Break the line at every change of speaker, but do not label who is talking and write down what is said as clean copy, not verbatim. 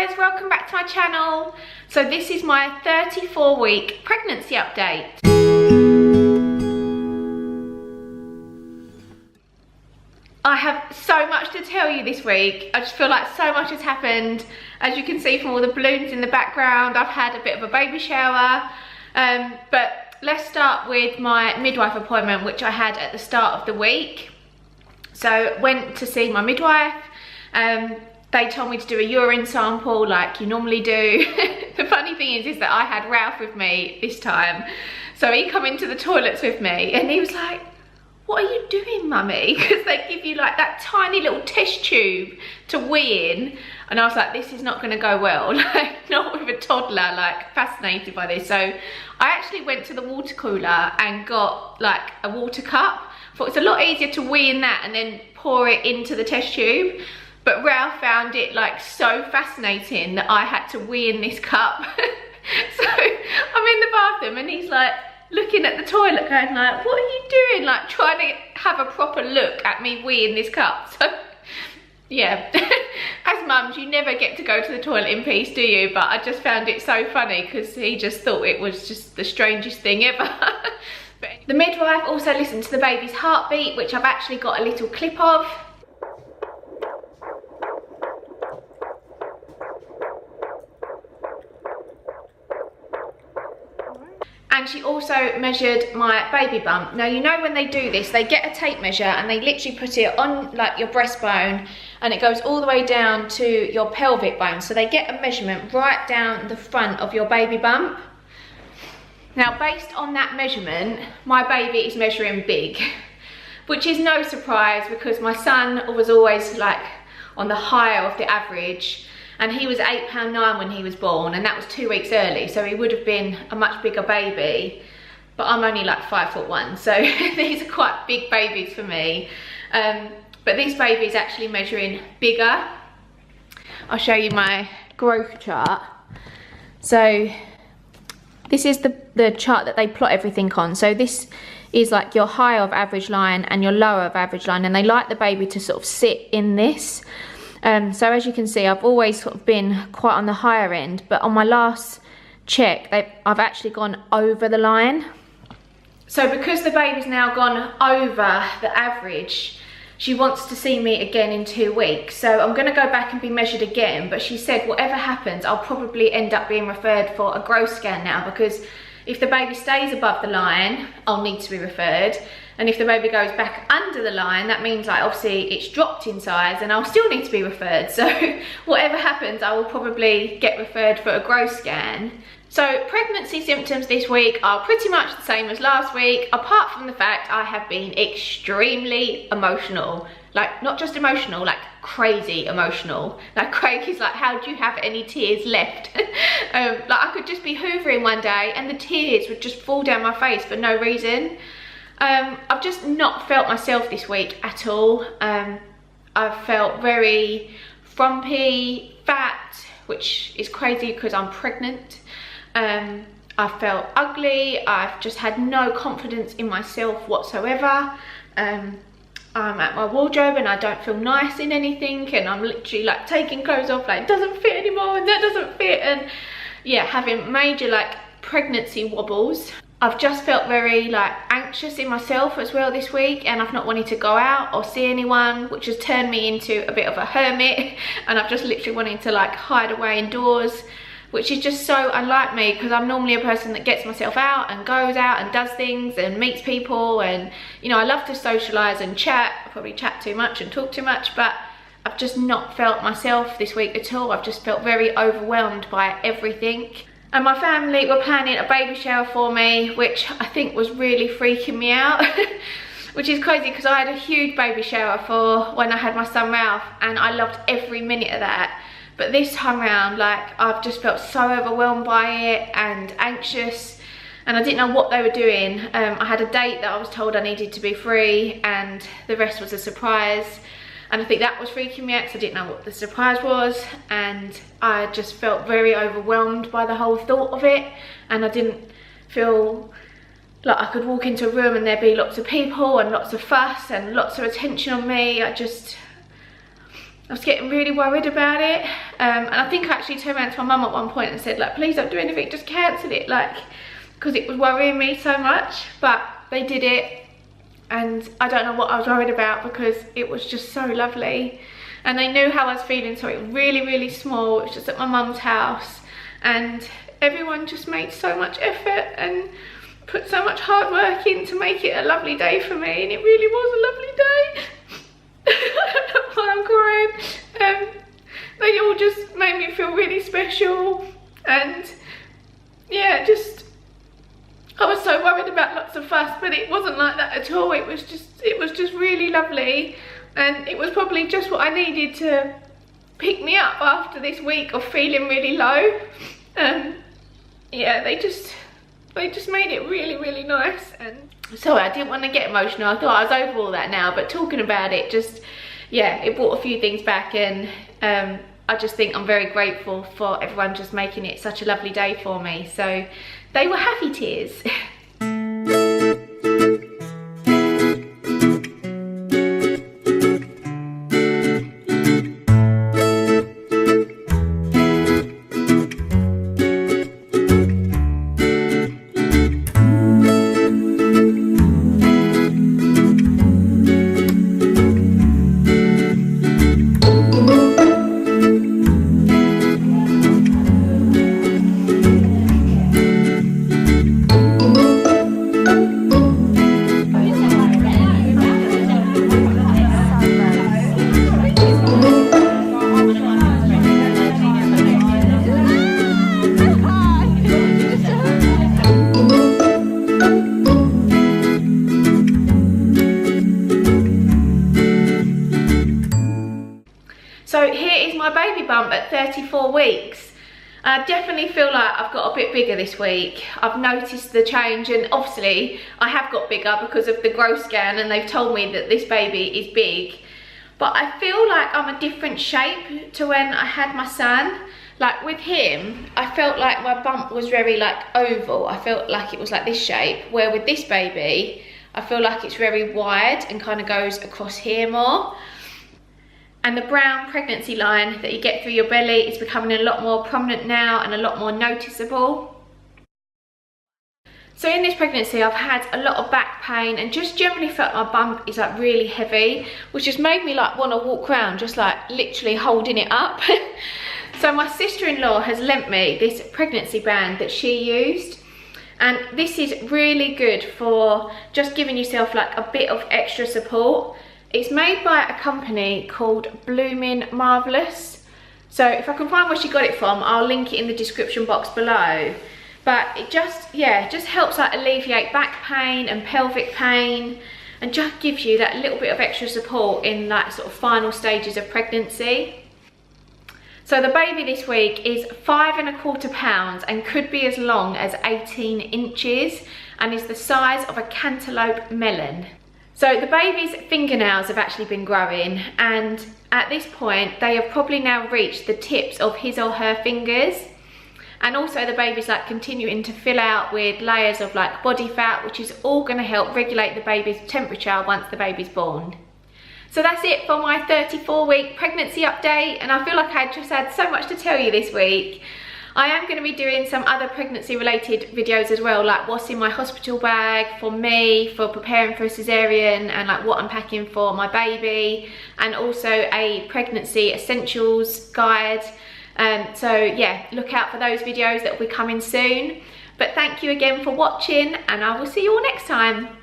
guys, welcome back to my channel. So this is my 34-week pregnancy update. I have so much to tell you this week. I just feel like so much has happened. As you can see from all the balloons in the background, I've had a bit of a baby shower. But let's start with my midwife appointment, which I had at the start of the week. So went to see my midwife. They told me to do a urine sample like you normally do. The funny thing is that I had Ralph with me this time. So he come into the toilets with me and he was like, "What are you doing, mummy?" Because they give you like that tiny little test tube to wee in. And I was like, this is not gonna go well. Like, not with a toddler, like fascinated by this. So I actually went to the water cooler and got like a water cup. Thought it's a lot easier to wee in that and then pour it into the test tube. But Ralph found it like so fascinating that I had to wee in this cup. So I'm in the bathroom and he's like looking at the toilet going like, "What are you doing?" Like trying to have a proper look at me wee in this cup. So yeah, as mums you never get to go to the toilet in peace, do you? But I just found it so funny because he just thought it was just the strangest thing ever. But the midwife also listened to the baby's heartbeat, which I've actually got a little clip of. And she also measured my baby bump. Now, you know when they do this, they get a tape measure and they literally put it on like your breastbone and it goes all the way down to your pelvic bone. So they get a measurement right down the front of your baby bump. Now, based on that measurement, my baby is measuring big, which is no surprise because my son was always like on the higher of the average. And he was £8.9 when he was born, and that was 2 weeks early, so he would have been a much bigger baby. But I'm only like 5'1", so these are quite big babies for me. But this baby is actually measuring bigger. I'll show you my growth chart. So this is the chart that they plot everything on. So this is like your higher of average line and your lower of average line, and they like the baby to sort of sit in this. So as you can see, I've always sort of been quite on the higher end, but on my last check, I've actually gone over the line. So because the baby's now gone over the average, she wants to see me again in 2 weeks. So I'm gonna go back and be measured again, but she said whatever happens, I'll probably end up being referred for a growth scan now, because if the baby stays above the line, I'll need to be referred. And if the baby goes back under the line, that means like obviously it's dropped in size and I'll still need to be referred. So whatever happens, I will probably get referred for a growth scan. So pregnancy symptoms this week are pretty much the same as last week, apart from the fact I have been extremely emotional. Like not just emotional, like crazy emotional. Like Craig is like, "How do you have any tears left?" Like I could just be hoovering one day and the tears would just fall down my face for no reason. I've just not felt myself this week at all. I've felt very frumpy, fat, which is crazy because I'm pregnant. I felt ugly. I've just had no confidence in myself whatsoever. I'm at my wardrobe and I don't feel nice in anything, and I'm literally like taking clothes off like it doesn't fit anymore and that doesn't fit, and yeah, having major like pregnancy wobbles. I've just felt very like anxious in myself as well this week, and I've not wanted to go out or see anyone, which has turned me into a bit of a hermit, and I've just literally wanted to like hide away indoors, which is just so unlike me because I'm normally a person that gets myself out and goes out and does things and meets people, and you know, I love to socialise and chat. I probably chat too much and talk too much, but I've just not felt myself this week at all. I've just felt very overwhelmed by everything. And my family were planning a baby shower for me, which I think was really freaking me out. Which is crazy because I had a huge baby shower for when I had my son Ralph, and I loved every minute of that. But this time round, like, I've just felt so overwhelmed by it and anxious, and I didn't know what they were doing. I had a date that I was told I needed to be free, and the rest was a surprise. And I think that was freaking me out because I didn't know what the surprise was, and I just felt very overwhelmed by the whole thought of it, and I didn't feel like I could walk into a room and there'd be lots of people and lots of fuss and lots of attention on me. I was getting really worried about it, and I think I actually turned around to my mum at one point and said, like, please don't do anything, just cancel it, like, because it was worrying me so much. But they did it, and I don't know what I was worried about because it was just so lovely, and they knew how I was feeling. So it was really, really small. It was just at my mum's house, and everyone just made so much effort and put so much hard work in to make it a lovely day for me, and it really was a lovely day. I don't know why I'm crying. They all just made me feel really special, and yeah, just I was so worried about lots of fuss, but it wasn't like that at all. It was just really lovely, and it was probably just what I needed to pick me up after this week of feeling really low. Yeah, they just made it really, really nice. And sorry, I didn't want to get emotional. I thought I was over all that now, but talking about it just, yeah, it brought a few things back, and I just think I'm very grateful for everyone just making it such a lovely day for me. So they were happy tears. So here is my baby bump at 34 weeks. I definitely feel like I've got a bit bigger this week. I've noticed the change, and obviously I have got bigger because of the growth scan, and they've told me that this baby is big. But I feel like I'm a different shape to when I had my son. Like with him, I felt like my bump was very like oval. I felt like it was like this shape, where with this baby, I feel like it's very wide and kind of goes across here more. And the brown pregnancy line that you get through your belly is becoming a lot more prominent now and a lot more noticeable. So in this pregnancy, I've had a lot of back pain and just generally felt my bump is like really heavy, which just made me like want to walk around just like literally holding it up. So my sister-in-law has lent me this pregnancy band that she used. And this is really good for just giving yourself like a bit of extra support. It's made by a company called Marvellous. So if I can find where she got it from, I'll link it in the description box below. But it just, yeah, just helps like alleviate back pain and pelvic pain, and just gives you that little bit of extra support in like sort of final stages of pregnancy. So the baby this week is 5¼ pounds and could be as long as 18 inches and is the size of a cantaloupe melon. So the baby's fingernails have actually been growing, and at this point they have probably now reached the tips of his or her fingers. And also the baby's like continuing to fill out with layers of like body fat, which is all going to help regulate the baby's temperature once the baby's born. So that's it for my 34-week pregnancy update, and I feel like I just had so much to tell you this week. I am going to be doing some other pregnancy related videos as well, like what's in my hospital bag for me, for preparing for a cesarean, and like what I'm packing for my baby, and also a pregnancy essentials guide. So yeah, look out for those videos that will be coming soon. But thank you again for watching, and I will see you all next time.